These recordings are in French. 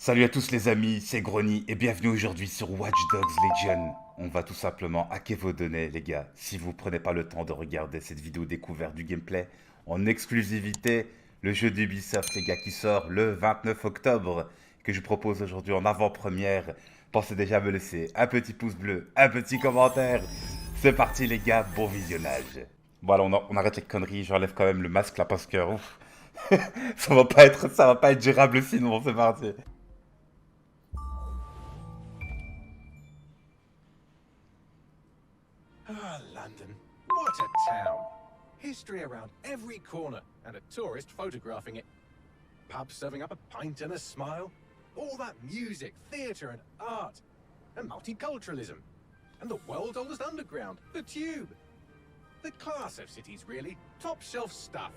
Salut à tous les amis, c'est Grony et bienvenue aujourd'hui sur Watch Dogs Legion. On va tout simplement hacker vos données les gars. Si vous prenez pas le temps de regarder cette vidéo découverte du gameplay en exclusivité, le jeu d'Ubisoft les gars qui sort le 29 octobre, que je propose aujourd'hui en avant-première, pensez déjà à me laisser un petit pouce bleu, un petit commentaire. C'est parti les gars, bon visionnage. Voilà, on arrête les conneries, j'enlève quand même le masque là parce que ouf, ça va pas être gérable sinon, c'est parti. Ah, London. What a town. History around every corner and a tourist photographing it. Pubs serving up a pint and a smile. All that music, theatre and art. And multiculturalism. And the world's oldest underground, the Tube. The class of cities, really. Top shelf stuff.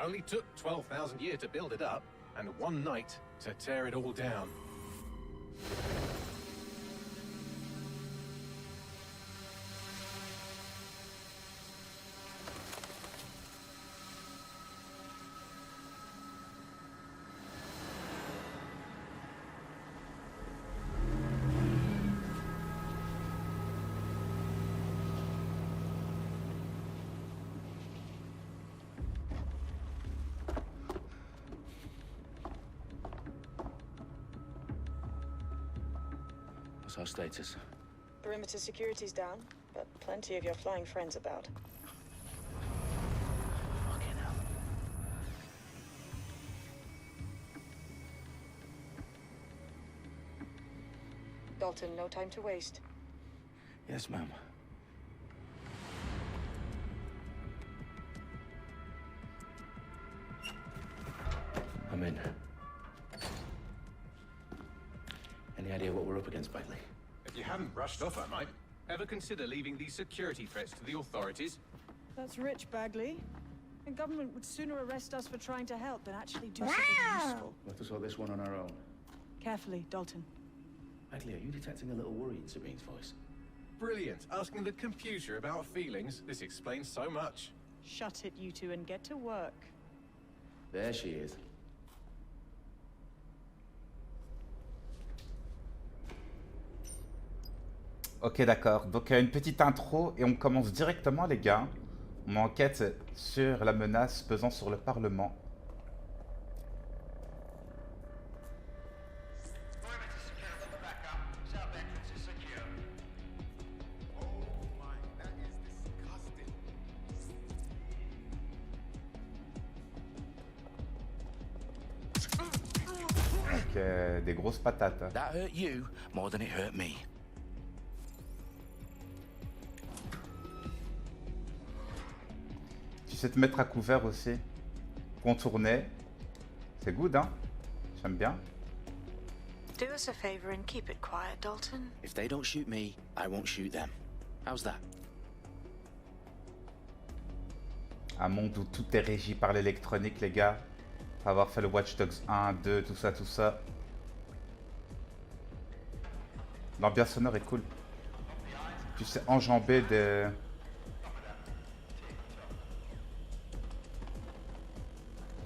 Only took 12,000 years to build it up, and one night to tear it all down. What's our status? Perimeter security's down, but plenty of your flying friends about. Fucking hell. Dalton, no time to waste. Yes, ma'am. I'm in. Any idea what we're up against, Bagley? If you hadn't brushed off, I might. Ever consider leaving these security threats to the authorities? That's rich, Bagley. The government would sooner arrest us for trying to help than actually do something useful. We'll have to sort this one on our own. Carefully, Dalton. Bagley, are you detecting a little worry in Sabine's voice? Brilliant. Asking the computer about feelings. This explains so much. Shut it, you two, and get to work. There she is. Ok, d'accord. Donc, une petite intro et on commence directement, les gars. On enquête sur la menace pesant sur le Parlement. Donc, des grosses patates. Hein. That hurt you more than it hurt me. Tu sais te mettre à couvert aussi. Contourner. C'est good, hein? J'aime bien. Do us a favor and keep it quiet, Dalton. If they don't shoot me, I won't shoot them. How's that? Un monde où tout est régi par l'électronique, les gars. Faut avoir fait le Watch Dogs 1, 2, tout ça, tout ça. L'ambiance sonore est cool. Tu sais enjamber des...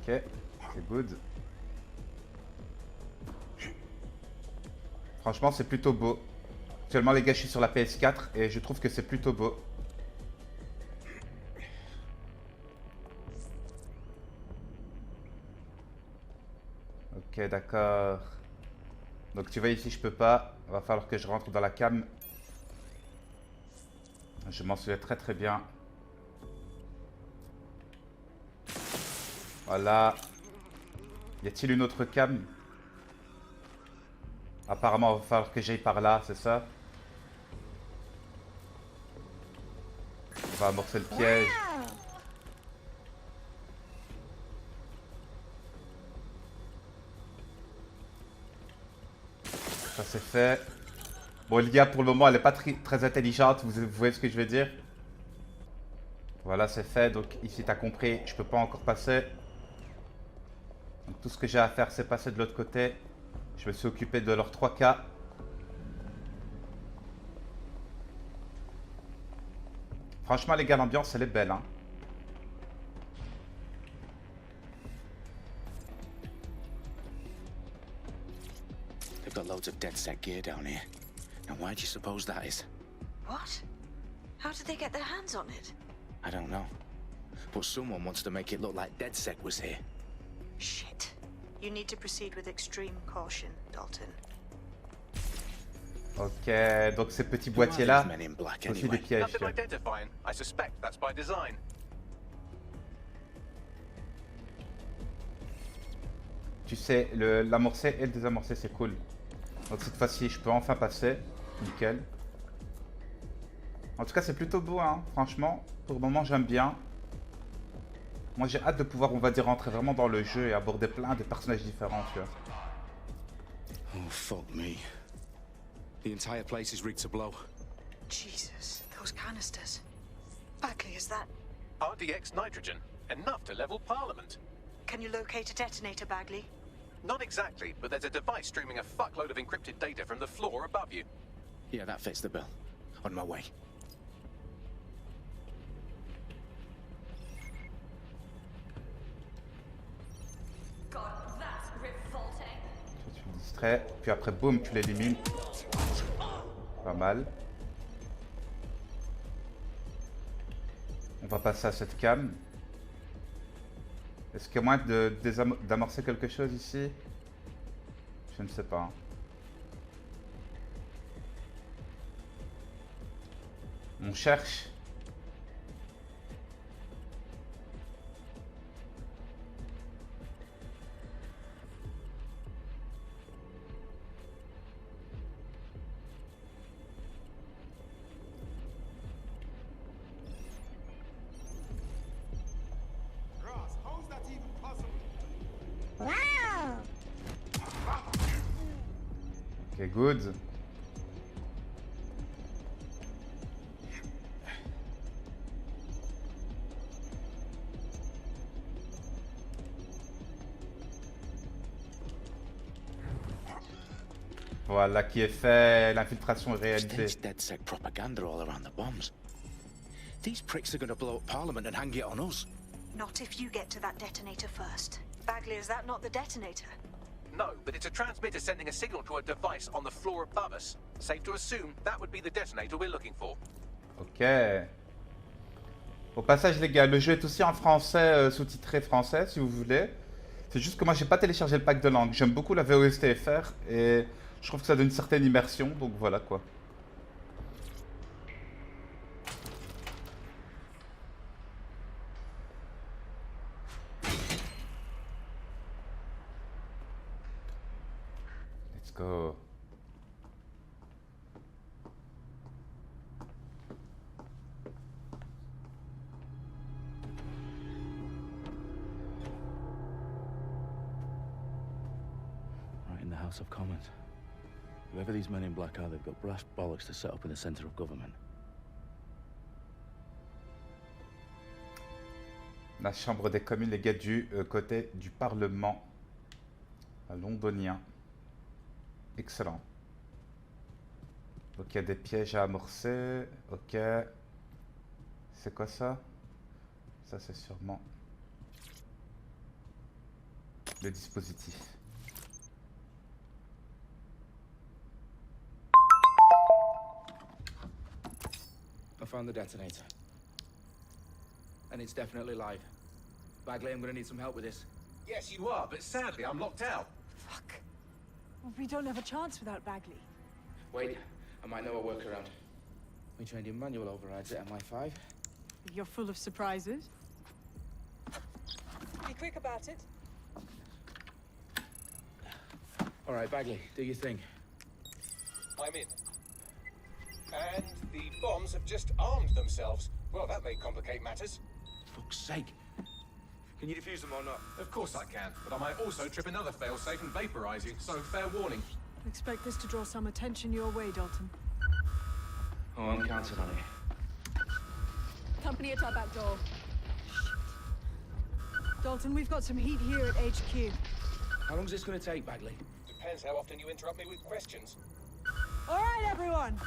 Ok, c'est good. Franchement, c'est plutôt beau. Actuellement, les gars, je suis sur la PS4 et je trouve que c'est plutôt beau. Ok, d'accord. Donc, tu vois, ici, je peux pas. Il va falloir que je rentre dans la cam. Je m'en souviens très très bien. Voilà. Y a-t-il une autre cam? Apparemment, il va falloir que j'aille par là, c'est ça? On va amorcer le piège. Ça c'est fait. Bon, Elia, pour le moment, elle est pas très intelligente, vous voyez ce que je veux dire? Voilà, c'est fait. Donc ici, tu as compris, je peux pas encore passer. Donc tout ce que j'ai à faire, c'est passer de l'autre côté. Je me suis occupé de leurs 3K. Franchement, les gars, l'ambiance, elle est belle, hein. They've got loads of dead-set gear down here. Now, why do you suppose that is? What? How did they get their hands on it? I don't know. But someone wants to make it look like DedSec was here. Shit. You need to proceed with extreme caution, Dalton. Ok, donc ces petits boîtiers là, c'est aussi des pièges. Nothing identifying. I suspect that's by design. Tu sais, l'amorcer et le désamorcer, c'est cool. Donc cette fois-ci, je peux enfin passer. Nickel. En tout cas, c'est plutôt beau, hein. Franchement, pour le moment, j'aime bien. Moi, j'ai hâte de pouvoir, on va dire, rentrer vraiment dans le jeu et aborder plein de personnages différents, tu vois. Oh, fuck me. The entire place is rigged to blow. Jesus, those canisters. Bagley, is that... RDX nitrogen. Enough to level Parliament. Can you locate a detonator, Bagley? Not exactly, but there's a device streaming a fuckload of encrypted data from the floor above you. Yeah, that fits the bill. On my way. God, that's revolting. Tu le distrais, puis après, boum, tu l'élimines. Pas mal. On va passer à cette cam. Est-ce qu'il y a moyen d'amorcer quelque chose ici? Je ne sais pas. On cherche. Ok, good. Voilà qui est fait, l'infiltration est réalisée. There's DedSec propaganda all around the bombs. These pricks are going to blow up Parliament and hang it on us. Not if you get to that detonator first. Bagley, is that not the detonator? No, but it's a transmitter sending a signal to a device on the floor above us. Safe to assume that would be the detonator we're looking for. Ok. Au passage les gars, le jeu est aussi en français, sous-titré français si vous voulez. C'est juste que moi j'ai pas téléchargé le pack de langue. J'aime beaucoup la VOSTFR et je trouve que ça donne une certaine immersion, donc voilà quoi. Let's go. Right in the House of Commons. Whoever these men in black are, they've got brass bollocks to set up in the centre of government. La Chambre des communes, les gars, du côté du Parlement londonien. Excellent. Donc il y a des pièges à amorcer. Ok. C'est quoi ça? Ça c'est sûrement le dispositif. I found the detonator. And it's definitely live. Bagley, I'm gonna need some help with this. Yes, you are, but sadly I'm locked out. Fuck. Well, we don't have a chance without Bagley. Wait, I might know a workaround. We trained in manual overrides at MI5. You're full of surprises. Be quick about it. All right, Bagley, do your thing. I'm in. And the bombs have just armed themselves. Well, that may complicate matters. Fuck's sake. Can you defuse them or not? Of course I can, but I might also trip another failsafe and vaporize you, so fair warning. Expect this to draw some attention your way, Dalton. Oh, I'm counting on it. Company at our back door. Shit. Dalton, we've got some heat here at HQ. How long's this gonna take, Bagley? Depends how often you interrupt me with questions. All right, everyone.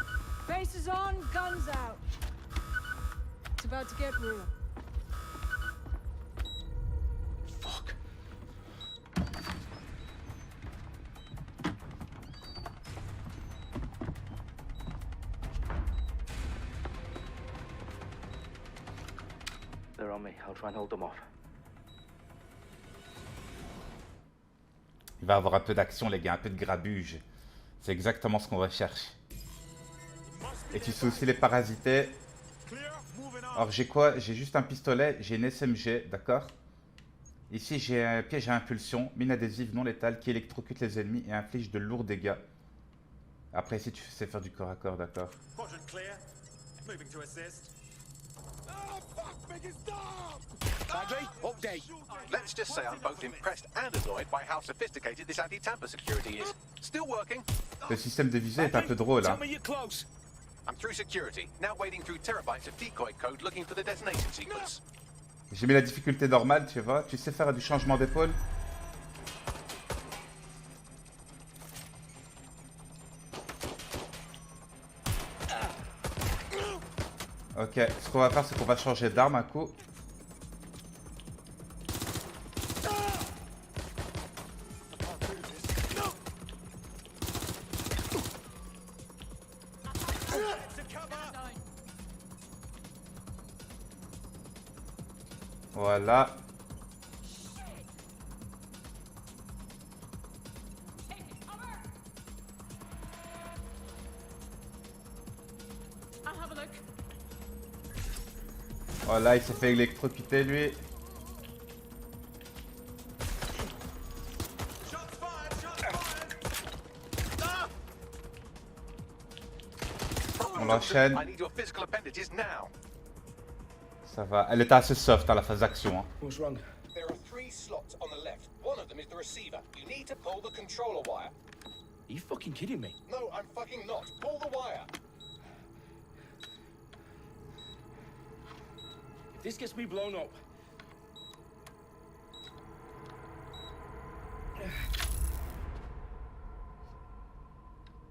Faces on, guns out. It's about to get real. Fuck. on me. I'll try and hold them off. Il va avoir un peu d'action, les gars, un peu de grabuge. C'est exactement ce qu'on recherche. Et tu sais aussi les parasiter. Alors j'ai quoi? J'ai juste un pistolet, j'ai une SMG, d'accord? Ici j'ai un piège à impulsion, mine adhésive non létale qui électrocute les ennemis et inflige de lourds dégâts. Après ici tu sais faire du corps à corps, d'accord? Bagley, update. Let's just say I'm both impressed and annoyed by how sophisticated this anti-tamper security is. Still working. Le système de visée est un peu drôle, hein? Tell me you're close. I'm through security, now wading through terabytes of decoy code looking for the detonation sequence. J'ai mis la difficulté normale, tu vois? Tu sais faire du changement d'épaule? Ok, ce qu'on va faire, c'est qu'on va changer d'arme un coup. Voilà. Voilà, il s'est fait électrocuter lui. On l'enchaîne. I need your physical appendages now. Ça va. Elle était assez soft à la phase d'action. Hein. What's wrong? There are 3 slots on the left. One of them is the receiver. You need to pull the controller wire. Are you fucking kidding me? No, I'm fucking not. Pull the wire. If this gets me blown up.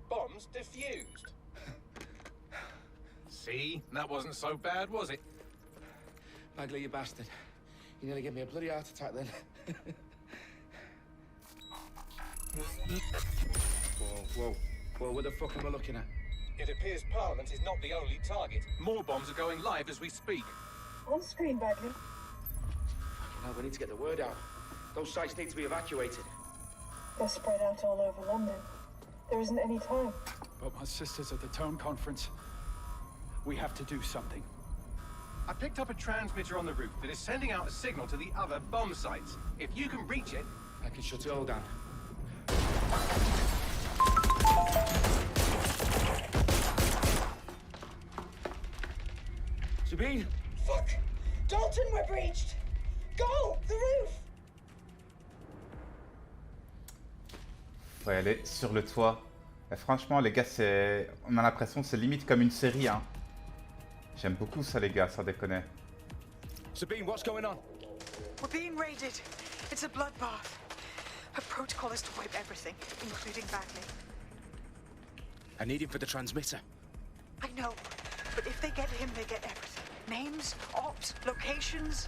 Bombs defused. See? That wasn't so bad, was it? Bagley, you bastard. You nearly gave me a bloody heart attack then. Whoa, what the fuck am I looking at? It appears Parliament is not the only target. More bombs are going live as we speak. On screen, Bagley. Now we need to get the word out. Those sites need to be evacuated. They're spread out all over London. There isn't any time. But my sister's at the town conference. We have to do something. I picked up a transmitter on the roof that is sending out a signal to the other bomb sites. If you can reach it... I can shut it all down. Sabine? Fuck! Dalton, we're breached! Go! The roof! Faut y aller sur le toit. Et franchement, les gars, c'est... On a l'impression que c'est limite comme une série, hein. J'aime beaucoup ça, les gars, sans déconner. Sabine, what's going on? We're being raided. It's a bloodbath. Her protocol is to wipe everything, including Bagley. I need him for the transmitter. I know, but if they get him, they get everything. Names, ops, locations.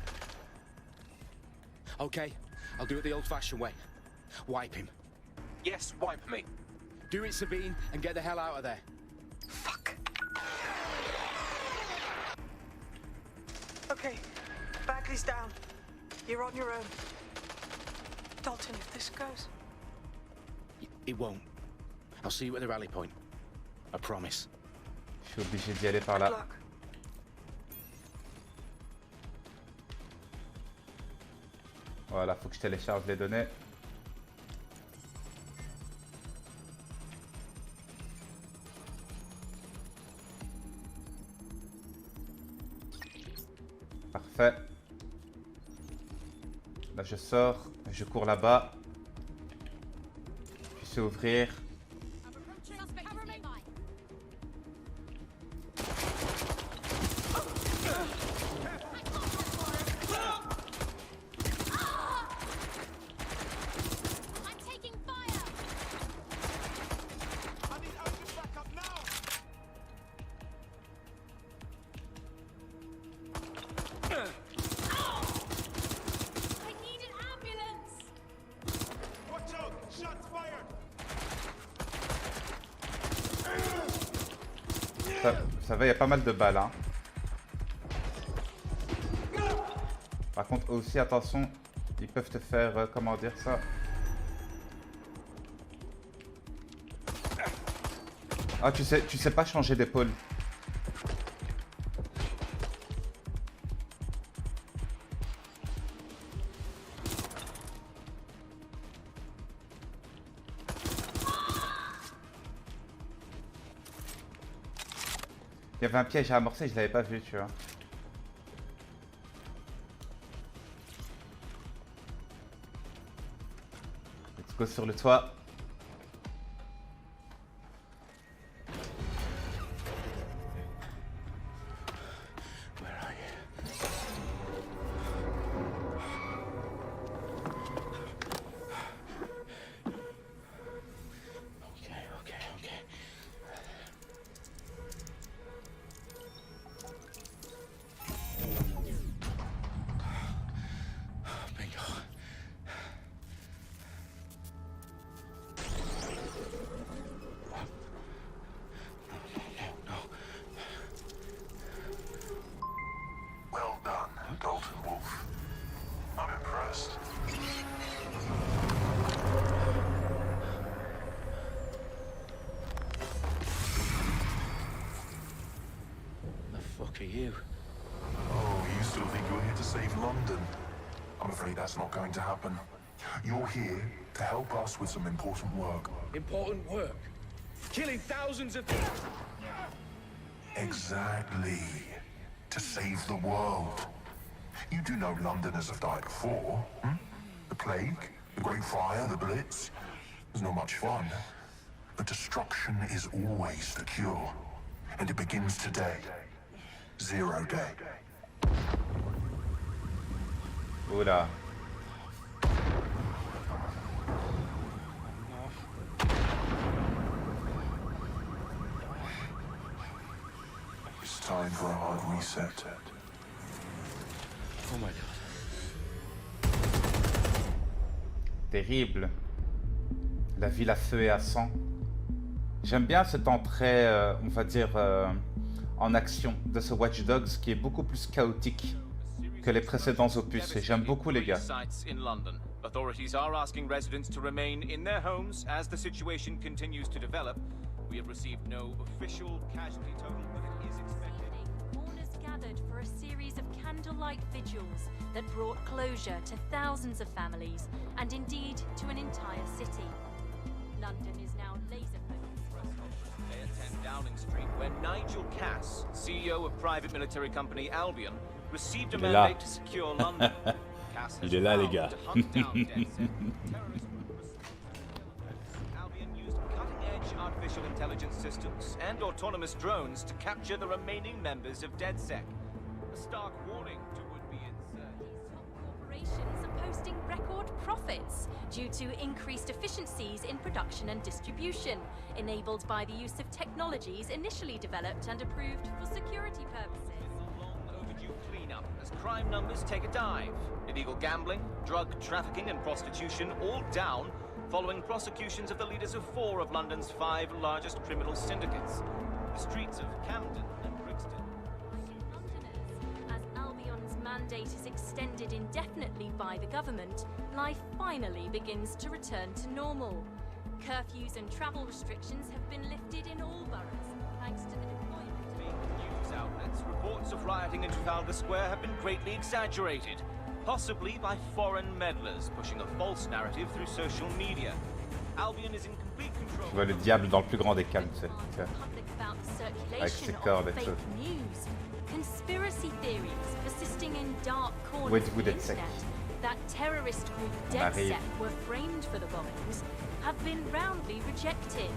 Okay, I'll do it the old-fashioned way. Wipe him. Yes, wipe me. Do it, Sabine, and get the hell out of there. Fuck. Okay, Bagley's down. You're on your own. Dalton, if this goes... It won't. I'll see you at the rally point. I promise. Je suis obligé d'y aller par Good là. luck. Voilà, faut que je télécharge les données. Parfait. Là je sors, je cours là-bas. Je sais ouvrir. Ça va, il y a pas mal de balles, hein. Par contre, aussi, attention, ils peuvent te faire, comment dire ça? Ah, tu sais pas changer d'épaule. Il y avait un piège à amorcer, je l'avais pas vu, tu vois. Let's go sur le toit. For you. Oh, you still think you're here to save London? I'm afraid that's not going to happen. You're here to help us with some important work. Important work? Killing thousands of... Exactly. To save the world. You do know Londoners have died before, hmm? The plague, the Great Fire, the Blitz. It's not much fun. But destruction is always the cure. And it begins today. Zero day. Oula. It's time for a hard reset. Oh my god. Terrible. La ville à feu et à sang. J'aime bien cette entrée, on va dire, en action de ce Watch Dogs qui est beaucoup plus chaotique que les précédents opus. Et j'aime beaucoup les gars. Authorities are asking residents to remain in their homes as the situation continues to develop. We have received no official casualty total, but it is expected. Mourners gathered for a series of candlelight vigils that brought closure to thousands of families and indeed to an entire city. London is now laser focused. Today at 10 Downing Street, where Nigel Cass, CEO of private military company Albion, received a mandate to secure London. Cass has vowed to hunt down DedSec. Albion used cutting-edge artificial intelligence systems and autonomous drones to capture the remaining members of DedSec. A stark warning to would-be insurgents. Corporations are posting record profits due to increased efficiencies in production and distribution, enabled by the use of technologies initially developed and approved for security purposes. Overdue cleanup as crime numbers take a dive. Illegal gambling, drug trafficking and prostitution all down following prosecutions of the leaders of 4 of London's 5 largest criminal syndicates. The streets of Camden and Brixton. Londoners, as Albion's mandate is extended indefinitely by the government, life finally begins to return to normal. Curfews and travel restrictions have been lifted in all boroughs, thanks to the deployment of... News outlets, reports of rioting in Trafalgar Square have been greatly exaggerated, possibly by foreign meddlers pushing a false narrative through social media. Albion is in complete control. Tu vois le diable dans le plus grand des calmes, tu sais. Avec ses cordes et tout. Conspiracy theories persisting in dark corners Ouais, of du the coup, DedSec. internet that terrorist group On arrive. DedSec were framed for the bombings have been roundly rejected.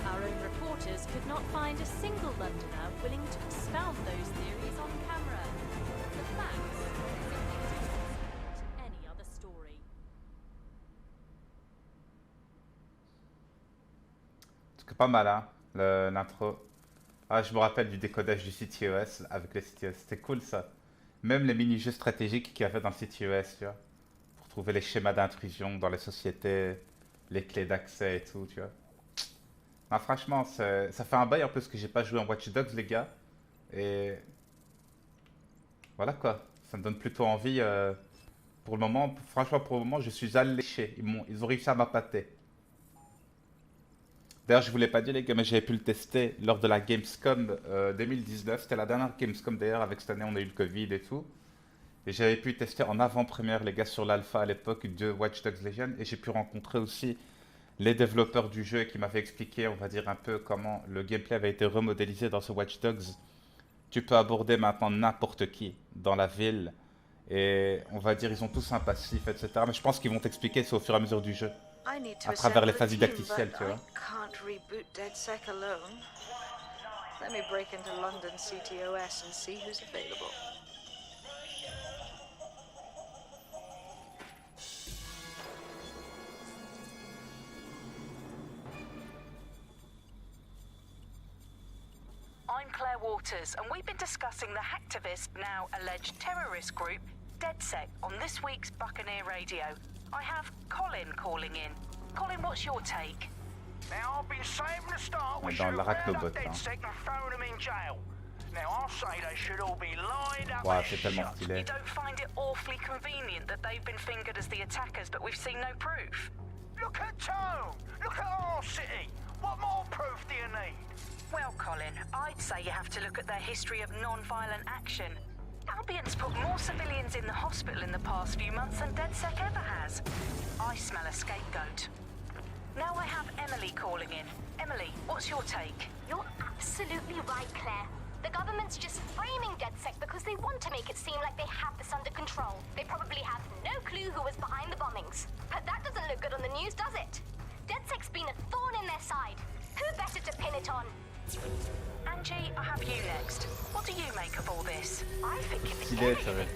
Our own reporters could not find a single Londoner willing to expound those theories on camera. The facts simply don't support any other story. C'est pas mal, hein, l'intro. Ah, je me rappelle du décodage du CTOS avec les CTOS. C'était cool, ça. Même les mini-jeux stratégiques qu'il y avait dans le CTOS, tu vois. Pour trouver les schémas d'intrusion dans les sociétés, les clés d'accès et tout, tu vois. Non, franchement, ça fait un bail un peu ce que j'ai pas joué en Watch Dogs, les gars. Et... voilà, quoi. Ça me donne plutôt envie. Pour le moment, franchement, pour le moment, je suis alléché. Ils ont réussi à m'appâter. D'ailleurs, je vous l'ai pas dit, les gars, mais j'avais pu le tester lors de la Gamescom 2019. C'était la dernière Gamescom, d'ailleurs. Avec cette année, on a eu le Covid et tout. Et j'avais pu tester en avant-première, les gars, sur l'alpha à l'époque de Watch Dogs Legion. Et j'ai pu rencontrer aussi les développeurs du jeu qui m'avaient expliqué, on va dire, un peu comment le gameplay avait été remodélisé dans ce Watch Dogs. Tu peux aborder maintenant n'importe qui dans la ville. Et on va dire, ils ont tous un passif, etc. Mais je pense qu'ils vont t'expliquer ça au fur et à mesure du jeu. À travers les phases didacticielles, tu vois. Let me break into London CTOS and see who's available. I'm Claire Waters, and we've been discussing the hacktivist, now alleged terrorist group, DedSec, on this week's Buccaneer Radio. I have Colin calling in. Colin, what's your take? Now, I've been saying from the start we should have rounded up DedSec and thrown them in jail. Now, I'll say they should all be lined up and shot. You don't find it awfully convenient that they've been fingered as the attackers, but we've seen no proof? Look at Tone! Look at our city! What more proof do you need? Well, Colin, I'd say you have to look at their history of non-violent action. Albion's put more civilians in the hospital in the past few months than DedSec ever has. I smell a scapegoat. Now I have Emily calling in. Emily, what's your take? You're absolutely right, Claire. The government's just framing DedSec because they want to make it seem like they have this under control. They probably have no clue who was behind the bombings. But that doesn't look good on the news, does it? DedSec's been a thorn in their side. Who better to pin it on? Angie, I have you next. What do you make of all this? I think if anything,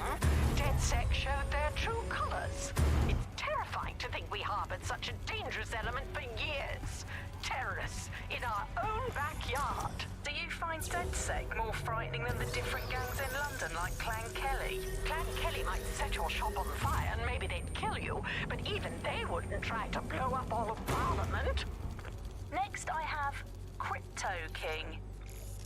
DedSec showed their true colours. It's terrifying to think we harboured such a dangerous element for years. Terrorists in our own backyard. Do you find DedSec more frightening than the different gangs in London, like Clan Kelly? Clan Kelly might set your shop on fire and maybe they'd kill you, but even they wouldn't try to blow up all of Parliament. Next, I have Crypto King.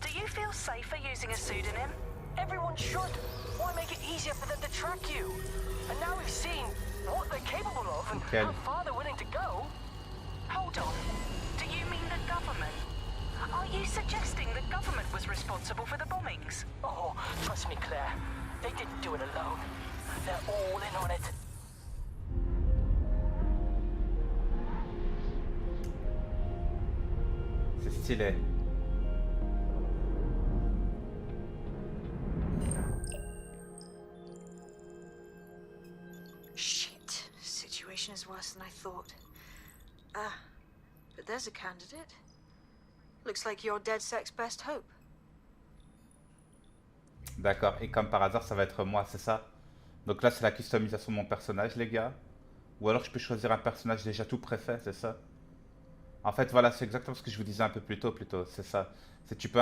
Do you feel safer using a pseudonym? Everyone should. Why make it easier for them to track you? And now we've seen what they're capable of and how far they're willing to go. Hold on. Do you mean the government? Are you suggesting the government was responsible for the bombings? Oh, trust me, Claire. They didn't do it alone. They're all in on it. C'est stylé. Shit. Situation is worse than I thought. But there's a candidate. Looks like you're DedSec's best hope. D'accord, et comme par hasard, ça va être moi, c'est ça? Donc là, c'est la customisation de mon personnage, les gars. Ou alors je peux choisir un personnage déjà tout préfet, c'est ça? En fait, voilà, c'est exactement ce que je vous disais un peu plus tôt, c'est ça. Tu peux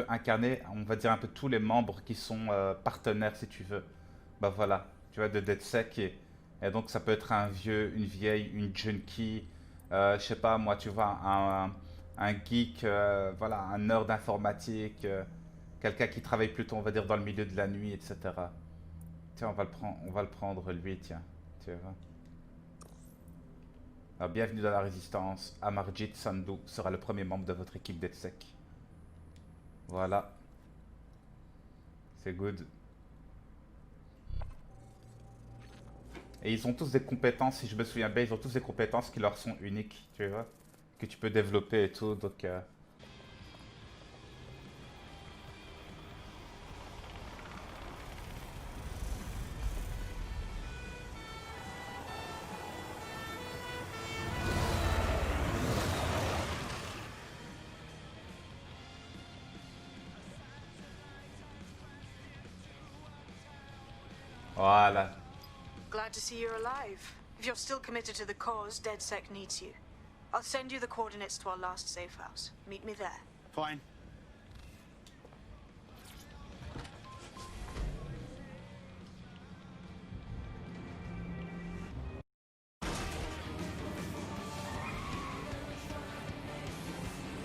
incarner, on va dire, un peu tous les membres qui sont partenaires, si tu veux. Bah voilà, tu vois, de DedSec. Et donc, ça peut être un vieux, une vieille, une junkie, je sais pas, moi, tu vois, un geek, voilà, un nerd d'informatique, quelqu'un qui travaille plutôt, on va dire, dans le milieu de la nuit, etc. Tiens, on va le prendre, lui, tiens, tu vois. Alors, bienvenue dans la résistance. Amarjit Sandhu sera le premier membre de votre équipe DedSec. Voilà. C'est good. Et ils ont tous des compétences, si je me souviens bien, ils ont tous des compétences qui leur sont uniques, tu vois. Que tu peux développer et tout, donc... Voilà. Glad to see you're alive. If you're still committed to the cause, DedSec needs you. I'll send you the coordinates to our last safe house. Meet me there. Fine.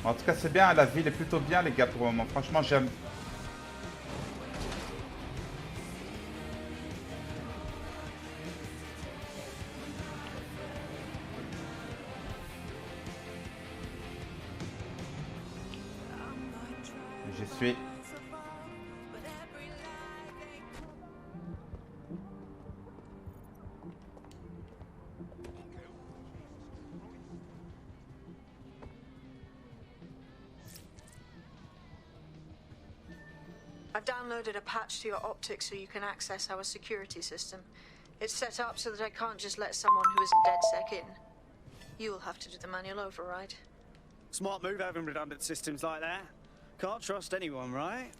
En tout cas, c'est bien, la ville est plutôt bien, les gars, pour le moment. Franchement, j'aime. J'y suis. I've downloaded a patch to your optics so you can access our security system. It's set up so that I can't just let someone who isn't DedSec in. You'll have to do the manual override. Smart move having redundant systems like that. Can't trust anyone, right?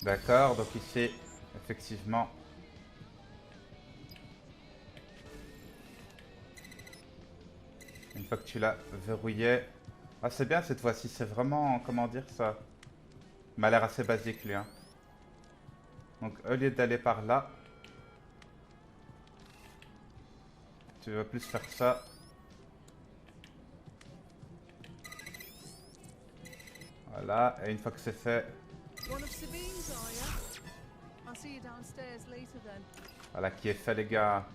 D'accord, donc ici, effectivement. Une fois que tu l'as verrouillé. Ah, c'est bien cette fois-ci, c'est vraiment, comment dire ça? Il m'a l'air assez basique lui. Hein. Donc, au lieu d'aller par là, tu vas plus faire ça. Voilà, et une fois que c'est fait. Voilà qui est fait, les gars.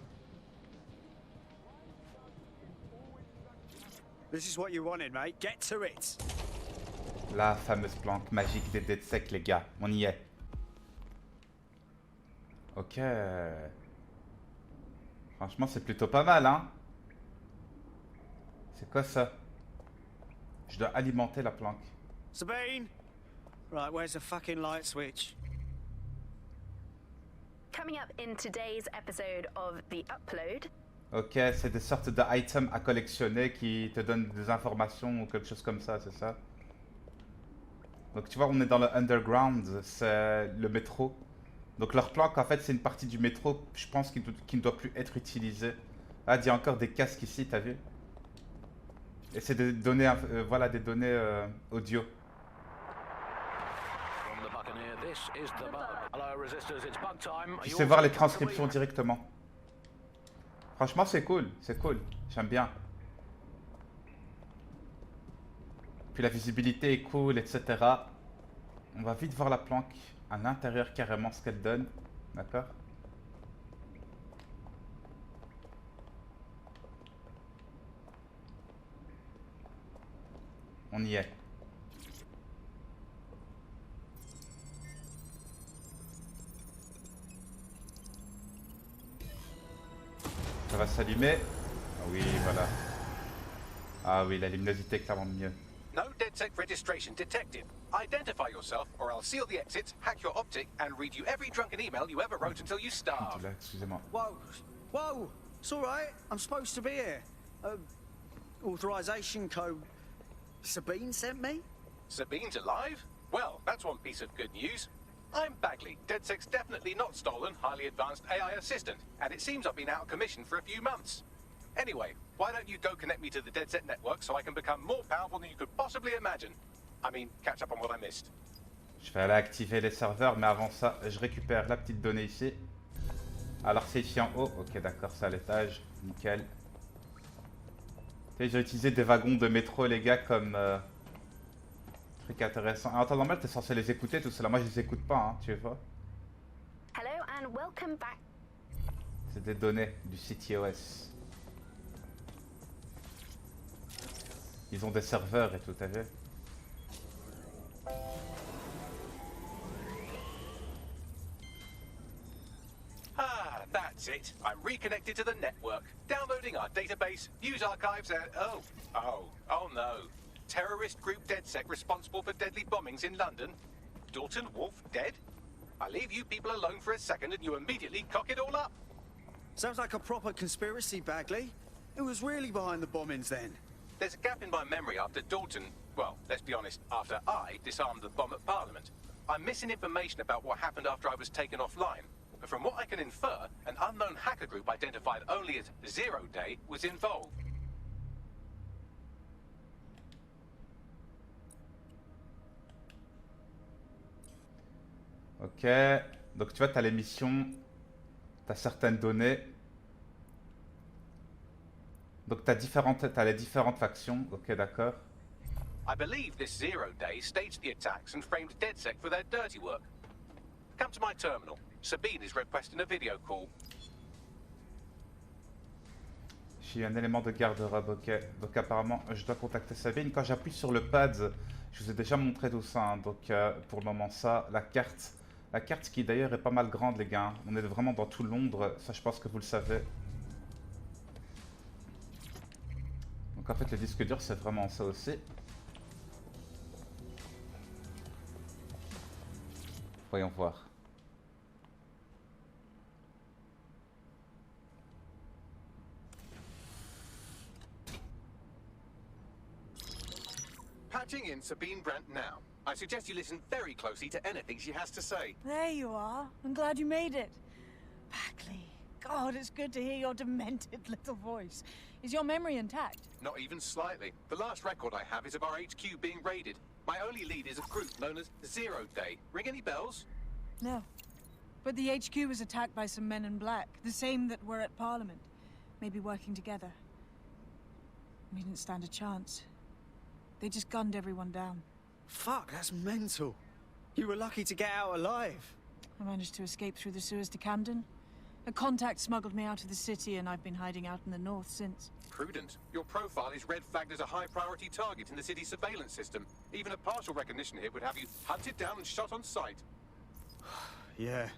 This is what you wanted, mate. Get to it. La fameuse planque magique des DedSec, les gars. On y est. Ok. Franchement, c'est plutôt pas mal, hein. C'est quoi ça? Je dois alimenter la planque. Sabine! Right, where's the fucking light switch? Coming up in today's episode of The Upload. Ok, c'est des sortes d'items à collectionner qui te donnent des informations ou quelque chose comme ça, c'est ça? Donc tu vois, on est dans le underground, c'est le métro. Donc leur planque, en fait, c'est une partie du métro, je pense, qui ne doit plus être utilisée. Ah, il y a encore des casques ici, t'as vu? Et c'est des données, voilà, des données audio. Tu sais voir les transcriptions directement. Franchement, c'est cool, j'aime bien. Puis la visibilité est cool, etc. On va vite voir la planque à l'intérieur carrément ce qu'elle donne, d'accord? On y est. Ça va s'allumer. Ah oui, voilà. Ah oui, la luminosité est clairement mieux. No DedSec registration detected. Identify yourself, or I'll seal the exits, hack your optic, and read you every drunken email you ever wrote until you starve. Excusez-moi. Whoa, whoa, it's all right. I'm supposed to be here. Authorization code. Sabine sent me? Sabine's alive? Well, that's one piece of good news. I'm Bagley, DedSec's definitely not stolen, highly advanced AI assistant, and it seems I've been out of commission for a few months. Anyway, why don't you go connect me to the DedSec network so I can become more powerful than you could possibly imagine? I mean, catch up on what I missed. Je vais aller activer les serveurs, mais avant ça, je récupère la petite donnée ici. Alors c'est ici en haut, ok d'accord, c'est à l'étage, nickel. J'ai utilisé des wagons de métro les gars comme truc intéressant. En temps normal t'es censé les écouter tout cela, moi je les écoute pas hein, tu vois. Hello and welcome back. C'est des données du CTOS. Ils ont des serveurs et tout, t'as vu? Ah, that's it. I'm reconnected to the network. Downloading our database, news archives, and oh no. Terrorist group DedSec responsible for deadly bombings in London. Dalton Wolf dead? I leave you people alone for a second and you immediately cock it all up. Sounds like a proper conspiracy, Bagley. Who was really behind the bombings then? There's a gap in my memory after Dalton, well, let's be honest, after I disarmed the bomb at Parliament. I'm missing information about what happened after I was taken offline. But from what I can infer, an unknown hacker group identified only as Zero Day was involved. Ok, donc tu vois, tu as les missions, tu as certaines données. Donc tu as les différentes factions, ok d'accord. I believe this Zero Day staged the attacks and framed DedSec for their dirty work. Come to my terminal. Sabine is requesting a video call. J'ai un élément de garde-robe, ok. Donc apparemment, je dois contacter Sabine. Quand j'appuie sur le pad, je vous ai déjà montré tout ça. Hein. Donc pour le moment, ça, la carte. La carte qui d'ailleurs est pas mal grande, les gars. On est vraiment dans tout Londres. Ça, je pense que vous le savez. Donc en fait, le disque dur, c'est vraiment ça aussi. Voyons voir. Patching in Sabine Brandt now. I suggest you listen very closely to anything she has to say. There you are. I'm glad you made it. Bagley, God, it's good to hear your demented little voice. Is your memory intact? Not even slightly. The last record I have is of our HQ being raided. My only lead is a group known as Zero Day. Ring any bells? No. But the HQ was attacked by some men in black, the same that were at Parliament. Maybe working together. We didn't stand a chance. They just gunned everyone down. Fuck, that's mental. You were lucky to get out alive. I managed to escape through the sewers to Camden. A contact smuggled me out of the city and I've been hiding out in the north since. Prudent. Your profile is red flagged as a high priority target in the city's surveillance system. Even a partial recognition hit would have you hunted down and shot on sight. Yeah.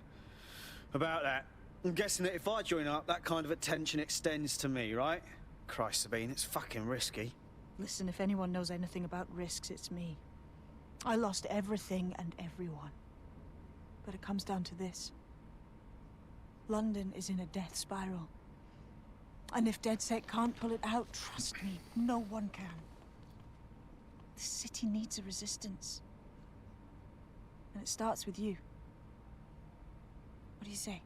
About that. I'm guessing that if I join up, that kind of attention extends to me, right? Christ, Sabine, it's fucking risky. Listen, if anyone knows anything about risks, it's me. I lost everything and everyone. But it comes down to this. London is in a death spiral. And if DedSec can't pull it out, trust me, no one can. The city needs a resistance. And it starts with you. What do you say?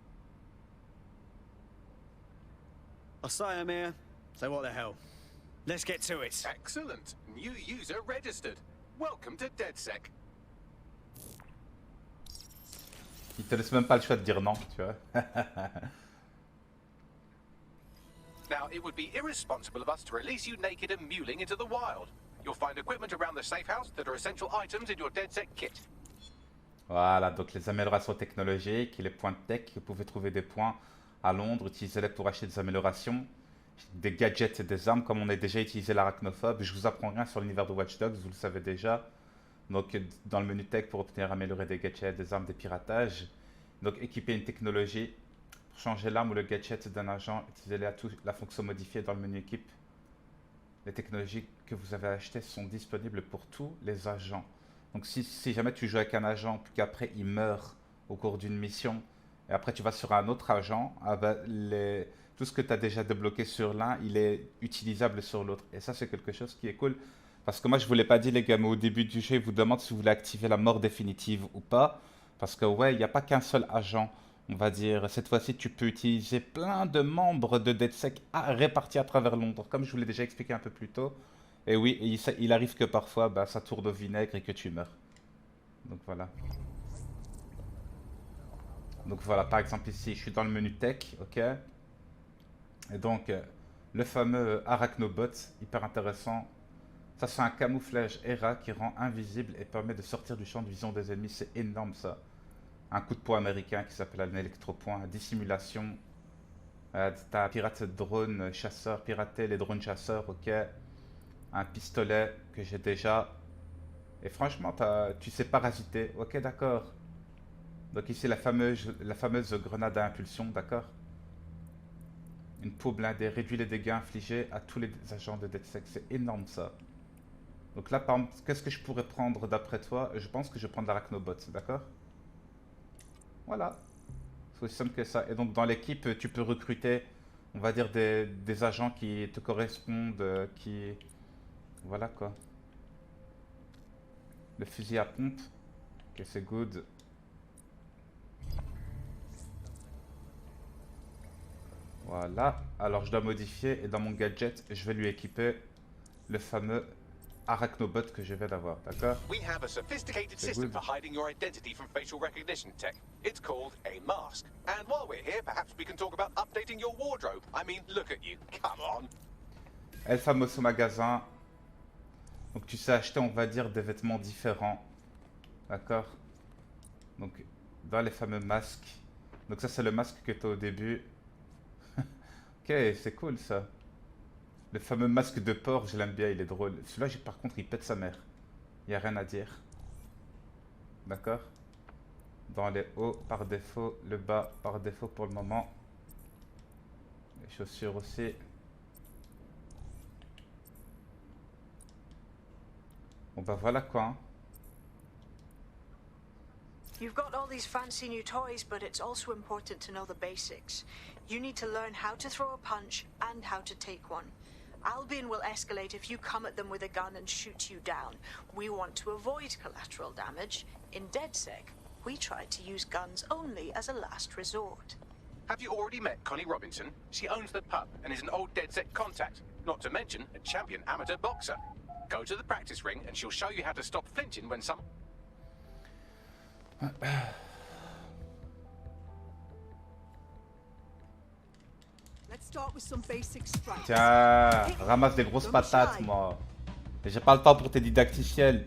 I say I'm here, so what the hell? Let's get to it. Excellent. New user registered. Welcome to DedSec. Il te laisse même pas le choix de dire non, tu vois. Now, it would be irresponsible of us to release you naked and mewling into the wild. You'll find equipment around the safe house that are essential items in your DedSec kit. Voilà, donc les améliorations technologiques et les points de tech, vous pouvez trouver des points à Londres, utilisez-les pour acheter des améliorations, des gadgets et des armes, comme on a déjà utilisé l'arachnophobe. Je vous apprends rien sur l'univers de Watch Dogs, vous le savez déjà. Donc dans le menu tech pour obtenir améliorer des gadgets, des armes, des piratages. Donc équiper une technologie, pour changer l'arme ou le gadget d'un agent, utilisez-les à tout, la fonction modifiée dans le menu équipe. Les technologies que vous avez achetées sont disponibles pour tous les agents. Donc si jamais tu joues avec un agent, puis qu'après il meurt au cours d'une mission, et après tu vas sur un autre agent, ah ben, tout ce que tu as déjà débloqué sur l'un, il est utilisable sur l'autre. Et ça c'est quelque chose qui est cool. Parce que moi je vous l'ai pas dit les gars, mais au début du jeu, il vous demande si vous voulez activer la mort définitive ou pas. Parce que ouais, il n'y a pas qu'un seul agent, on va dire. Cette fois-ci, tu peux utiliser plein de membres de DedSec répartis à travers Londres, comme je vous l'ai déjà expliqué un peu plus tôt. Et oui, il arrive que parfois, bah, ça tourne au vinaigre et que tu meurs. Donc voilà. Donc voilà, par exemple ici, je suis dans le menu tech, ok. Et donc, le fameux Arachnobot, hyper intéressant. Ça, c'est un camouflage ERA qui rend invisible et permet de sortir du champ de vision des ennemis. C'est énorme ça. Un coup de poing américain qui s'appelle un électropoint. Dissimulation. T'as un pirate drone chasseur, pirater les drones chasseurs, ok. Un pistolet que j'ai déjà. Et franchement, tu sais parasiter. Ok, d'accord. Donc ici, la fameuse grenade à impulsion, d'accord. Une peau blindée réduit les dégâts infligés à tous les agents de DedSec. C'est énorme ça. Donc là, par exemple, qu'est-ce que je pourrais prendre d'après toi? Je pense que je vais prendre l'Arachnobot, d'accord? Voilà. C'est aussi simple que ça. Et donc dans l'équipe, tu peux recruter, on va dire, des agents qui te correspondent, qui... Voilà quoi. Le fusil à pompe. Ok, c'est good. Voilà. Alors je dois modifier et dans mon gadget, je vais lui équiper le fameux Arachnobot que je viens d'avoir, d'accord? We have a sophisticated system for hiding your identity from facial recognition tech. It's called a mask. And while we're here, perhaps we can talk about updating your wardrobe. I mean, look at you. Come on. El Famoso magasin. Donc tu sais acheter, on va dire, des vêtements différents. D'accord? Donc dans les fameux masques. Donc ça c'est le masque que tu as au début. Ok, c'est cool ça. Le fameux masque de porc, je l'aime bien, il est drôle. Celui-là, par contre, il pète sa mère. Il n'y a rien à dire. D'accord? Dans les hauts, par défaut. Le bas, par défaut pour le moment. Les chaussures aussi. Bon bah voilà quoi. Hein. You've got all these fancy new toys, but it's also important to know the basics. You need to learn how to throw a punch and how to take one. Albion will escalate if you come at them with a gun and shoot you down. We want to avoid collateral damage. In DedSec, we try to use guns only as a last resort. Have you already met Connie Robinson? She owns the pub and is an old DedSec contact, not to mention a champion amateur boxer. Go to the practice ring and she'll show you how to stop flinching when some... Tiens, ramasse des grosses patates, moi. Et j'ai pas le temps pour tes didacticiels.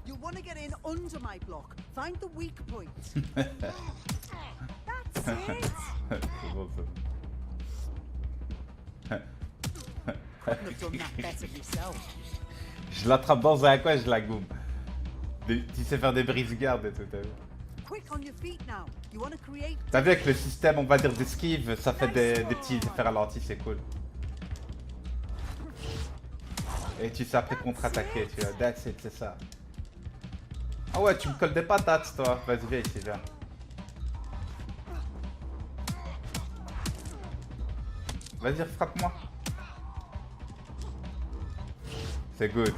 You want to get in under my block. Find the weak point. That's it. C'est bon, ça. Couldn't have done that better myself. Je l'attrape dans un coin et je la goube. Tu sais faire des brise-gardes et tout, t'as vu? Quick on your feet now. You want to create... T'as vu avec le système, on va dire, d'esquive, ça fait des petits effets ralentis, c'est cool. Et tu sais après contre-attaquer, tu vois. That's it, c'est ça. Ah ouais, tu me colles des patates, toi. Vas-y, viens ici, viens. Vas-y, frappe-moi. C'est good.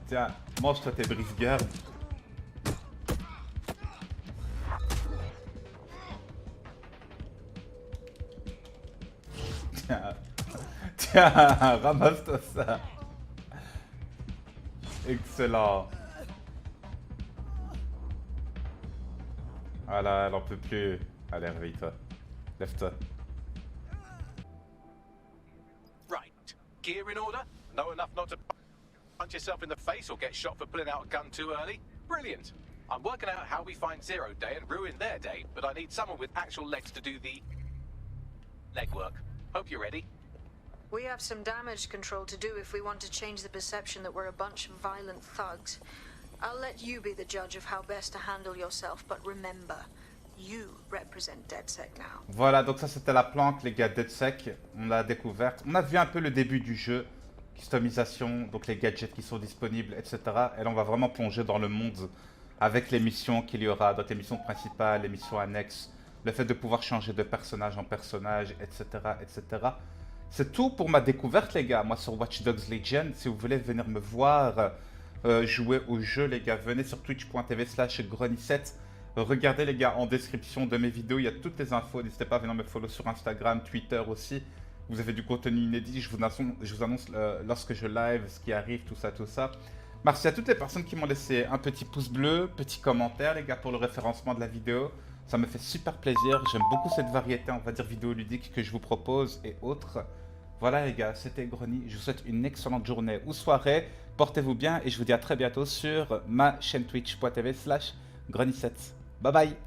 Tiens, mange-toi tes brise-gardes. Tiens, ramasse-toi ça. Excellent. Voilà, elle en peut plus. Allez, réveille-toi. Lève-toi. Right. Gear in order? Know enough not to punch yourself in the face or get shot for pulling out a gun too early? Brilliant. I'm working out how we find Zero Day and ruin their day, but I need someone with actual legs to do the legwork. Hope you're ready. We have some damage control to do if we want to change the perception that we're a bunch of violent thugs. I'll let you be the judge of how best to handle yourself, but remember, you represent DedSec now. Voilà, donc ça c'était la planque, les gars, DedSec. On l'a découverte. On a vu un peu le début du jeu. Customisation, donc les gadgets qui sont disponibles, etc. Et là, on va vraiment plonger dans le monde avec les missions qu'il y aura, donc les missions principales, les missions annexes, le fait de pouvoir changer de personnage en personnage, etc. etc. C'est tout pour ma découverte, les gars. Moi, sur Watch Dogs Legion, si vous voulez venir me voir jouer au jeu, les gars, venez sur twitch.tv/grony7. Regardez, les gars, en description de mes vidéos, il y a toutes les infos. N'hésitez pas à venir me follow sur Instagram, Twitter aussi. Vous avez du contenu inédit, je vous annonce lorsque je live, ce qui arrive, tout ça, tout ça. Merci à toutes les personnes qui m'ont laissé un petit pouce bleu, petit commentaire, les gars, pour le référencement de la vidéo. Ça me fait super plaisir, j'aime beaucoup cette variété, on va dire, vidéoludique que je vous propose et autres. Voilà, les gars, c'était Grony. Je vous souhaite une excellente journée ou soirée. Portez-vous bien et je vous dis à très bientôt sur ma chaîne twitch.tv/grony7. Bye bye.